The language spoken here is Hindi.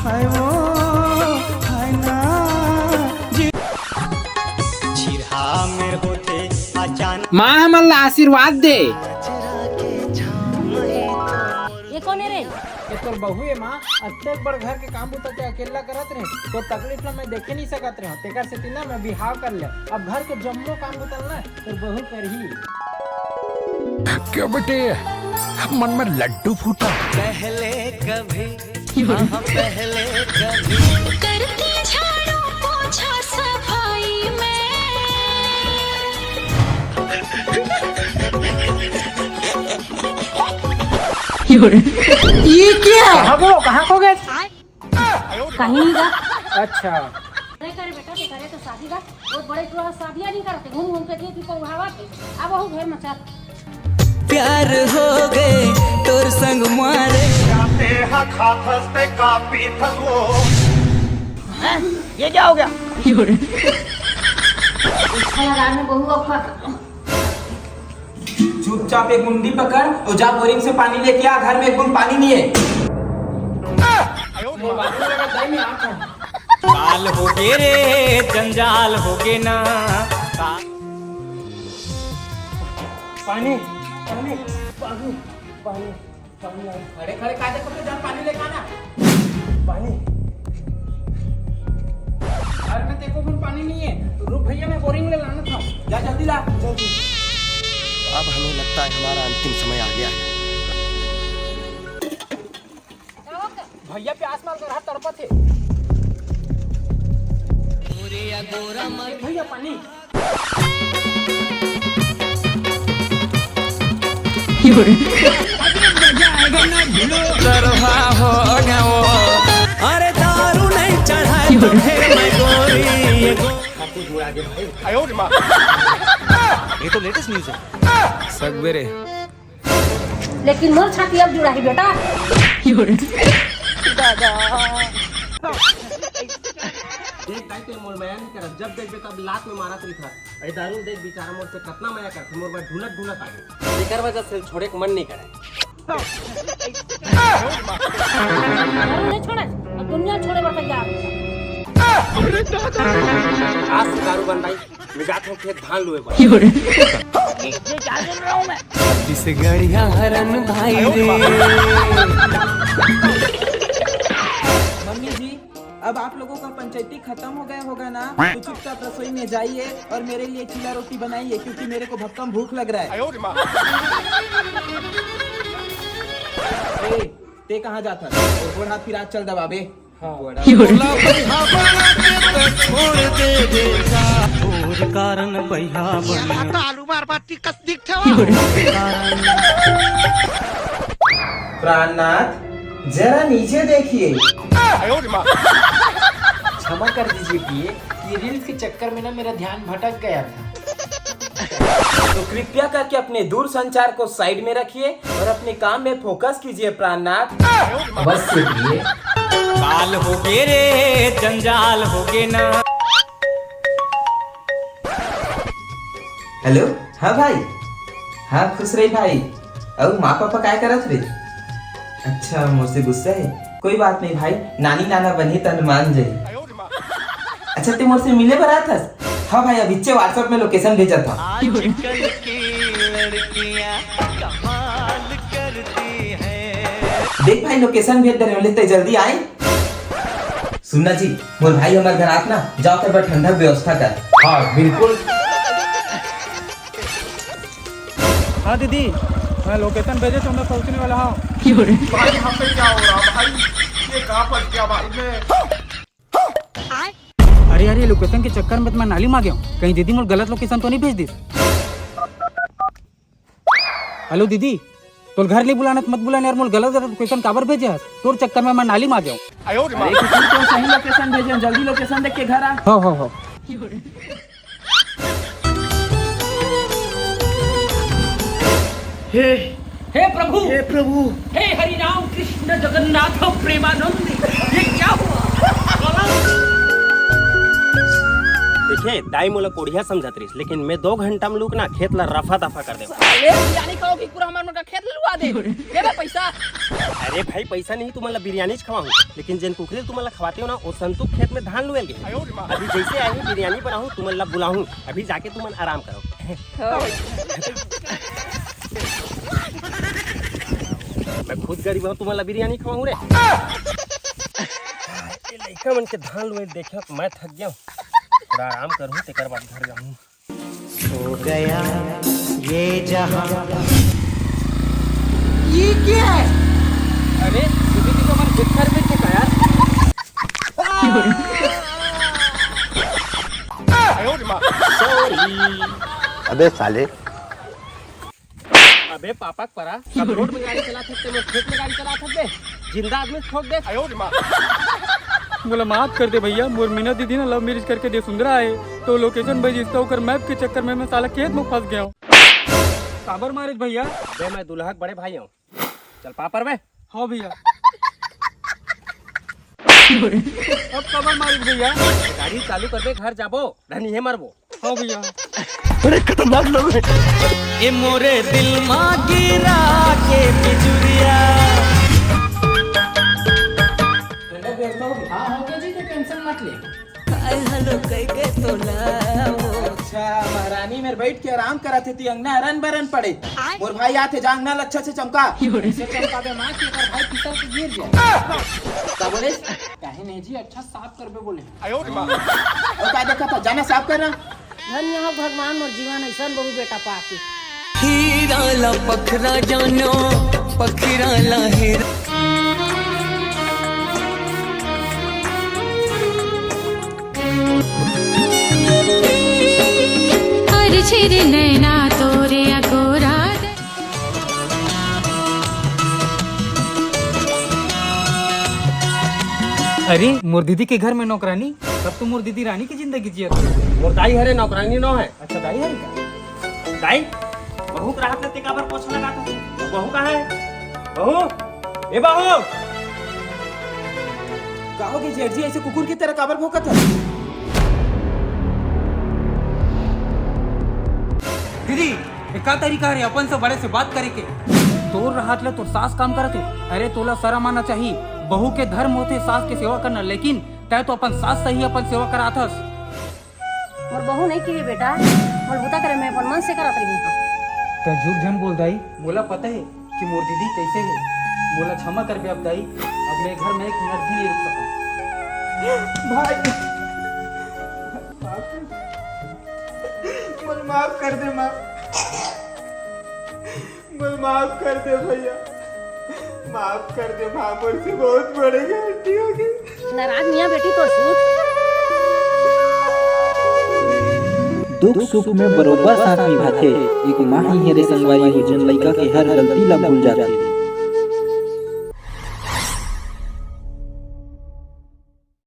हाय वो हाय ना चिरहा मेरे होते अचानक माँ हमला आशीर्वाद दे। ये कौन है रे? ये तोर बहू है माँ। अत्ते बड़ घर के काम बुता के अकेला करत रहे तो तकलीफ ला मैं देखे नहीं सकत रहे। तेकर से तीना मैं बिहाव कर ले। अब घर के जम्मो काम बुतल ना तोर बहू कर ही। क्यों बेटे मन में लड्डू फूटा? पहले कभी पहले कभी करती झाड़ू पोछा सफाई में। ये क्या? कहाँ खो गए? कहीं नहीं जा। अच्छा नहीं करे बेटा, नहीं करे तो शादी का बहुत बड़े टूर शादियां नहीं करते। घूम घूम के दिए को हवा के अब वो घर में चल। प्यार हो गए तोर संग मारे ये क्या हो गया? में बहू अफा चुपचाप एक मुंडी पकड़ और जा बोरिंग से पानी लेके आ। घर में एक बूंद पानी नहीं है। काल हो गे रे जंजाल हो गे ना। पानी पानी पानी पानी पानी। खड़े खड़े काहे कपड़े जा पानी लेके आना। पानी घर में देखो फिर पानी नहीं है। रुक भैया मैं बोरिंग ले लाना था। जा जल्दी ला जल्दी। अब हमें लगता है हमारा अंतिम समय आ गया है। भैया प्यास मार कर हाथ तड़पत है। भैया पानी। अरे दारू नहीं चढ़ाई तो फिर मैं गोरी ये तो लेटेस्ट न्यूज़ है। सगवेरे लेकिन मोर छाती अब जुड़ा है बेटा। देख दाई ते मोर माया नहीं करत। जब देख तब लात में मारत रही था। ए दारू देख बेचारा मोर से कितना माया करत। मोर में ढूंढत ढूंढत आ गई। एकर वजह से छोड़े के मन नहीं करे। दारू नहीं छोड़े अब दुनिया छोड़े बता जा। आज से दारू बन भाई। मिजाज में खेत धान लुए पड़े। ये क्या कर रहा हूं मैं? जिस गड़िया हरन भाई रे। मम्मी जी अब आप लोगों का पंचायती खत्म हो गया होगा ना, तो चुपचाप रसोई में जाइए और मेरे लिए चीला रोटी बनाइए क्योंकि मेरे को भक्कम भूख लग रहा है। ए, ते कहाँ जाता है? और हाथ फिर आज चल दबाबे। कारण भैया प्राणनाथ जरा नीचे देखिए। क्षमा कर दीजिए प्रिय, ये रील्स के चक्कर में ना मेरा ध्यान भटक गया था। तो कृपया करके अपने दूर संचार को साइड में रखिए और अपने काम में फोकस कीजिए प्राणनाथ। बस से प्रिय। काल हो गे रे जंजाल हो गे ना। हेलो हाँ भाई। हाँ खुश रही भाई। अब माँ पापा क्या करत रे? अच्छा मुझसे गुस्सा है? कोई बात नहीं भाई, नानी नाना बनी तन मान जाई। अच्छा तुम मुझसे मिले बरा था? हाँ भाई अभी व्हाट्सएप में लोकेशन भेजा था। आजकल की लड़कियां कमाल करती हैं। देख भाई लोकेशन भेज दे रहे हो, जल्दी आए। सुनना जी मोर भाई हमारे घर आत ना, जाओ कर बड़ा ठंडा व्यवस्था कर। हाँ बिल्कुल। हाँ दीदी मैं लोकेशन भेजे तो मैं पहुंचने वाला हूँ। भाई यहाँ पे क्या हो रहा भाई? ये कहाँ पर क्या भाई? मैं अरे यार ये लोकेशन के चक्कर में तो मैं नाली में आ गया हूँ। कहीं दीदी मुझे गलत लोकेशन तो नहीं भेज दी? हेलो दीदी तो घर नहीं बुलाना मत बुलाना यार। मुझे गलत लोकेशन काबर भेजे है? तोर चक्कर में मैं नाली में आ गया हूँ। तो सही लोकेशन भेजे, जल्दी लोकेशन देख के घर आ। हो हे प्रभु हे हरि राम कृष्ण जगन्नाथ प्रेमानंद, ये क्या हुआ? देखिए दाई मोला कोढ़िया समझत रही, लेकिन मैं 2 घंटा में लूक ना खेत ला रफा दफा कर दे। बिरयानी खाओ कि पूरा हमार मन का खेत लुआ दे देबे पैसा। अरे भाई पैसा नहीं तुम्हारा बिरयानी खवाऊं, लेकिन जिन कुकरी तुम्हारा खवाते हो ना वो संतुक खेत में धान लुएल गए। अभी जैसे आई बिरयानी बनाऊं तुम्हारा बुलाऊं, अभी जाके तुम आराम करो। मैं खुद गरीब हूँ, तुम्हारा बिरयानी खवाऊं रे। ये लड़का मन के धान लुएल देखे तो मैं थक गया हूँ, थोड़ा आराम करूँ तेकर बाद घर जाऊँ। सो गया ये जहां। ये क्या है? अरे दीदी की तो मन घर में थे यार। अबे साले, अबे पापा परा सब रोड में गाड़ी चला सकते, मैं खेत में गाड़ी चला सकते, जिंदा आदमी ठोक दे। बोला माफ कर दे भैया, मोर मीना दीदी ना लव मैरिज करके दे सुंदरा है, तो लोकेशन भेज इसका होकर मैप के चक्कर में मैं साला खेत में फंस गया हूँ। काबर मारिज भैया? बे मैं दुल्हा के बड़े भाई हूँ, चल पापर बे। हाँ भैया। अब काबर मारिज भैया? गाड़ी चालू कर दे, घर जाबो धनी है मरबो। हाँ भैया। बड़े खतरनाक लोग हैं। ए मोरे दिल माँ गिरा के बिजुरिया। हाँ हो गया जी, तो टेंशन मत ले। हाय हेलो कह के तो लाओ। अच्छा महारानी मेरे बैठ के आराम करा थे ती अंगना हरन बरन पड़े और भाई आते जांगना अच्छा से चमका ऐसे चमका दे माँ कि अगर भाई फिसल के गिर जाए। क्या बोले? काहे नहीं जी, अच्छा साफ कर बे बोले। और क्या देखा था, जाना साफ करना। धन्य हो भगवान मोर जीवन ऐसा बहु बेटा पाके। हीरा ला पखरा जानो पखरा ला हीरा। छिरे नैना तोरे अगोरा। अरे मोर दीदी के घर में नौकरानी, तब तो मोर दीदी रानी की जिंदगी जिया। मोर दाई हरे नौकरानी नो है। अच्छा दाई है क्या? दाई बहू राहत लेते का पर पोछा लगा था, बहू कहाँ है? बहू ए बहू। कहोगे जेठ जी ऐसे कुकुर की तरह काबर भौंका था? दीदी का तरीका है अपन से बड़े से बात करे के? तोर हाथ ले तो सास काम करते। अरे तोला शर्म आना चाहिए, बहू के धर्म होते सास के सेवा करना, लेकिन तय तो अपन सास से ही अपन सेवा कराथस। मोर बहू नहीं की बेटा, मोर बुता करे मैं अपन मन से करत रही हूँ। तो झूठ झन बोल दाई, मोला पता है कि मोर दीदी कैसे है। मोला क्षमा कर बे अब दाई, अब मैं घर में 1 मिनट भी नहीं रुक सकूं। भाई मुझे माफ कर दे माँ, मुझे माफ कर दे भैया, माफ कर दे माँ, मुझसे बहुत बड़ी गलती हो गई। नाराज मियाँ बेटी तो दुख सुख में बरोबर साथ निभाथे। एक माँ ही हेरे संगवारी हो जन लइका के हर गलती ला भूल जाथे।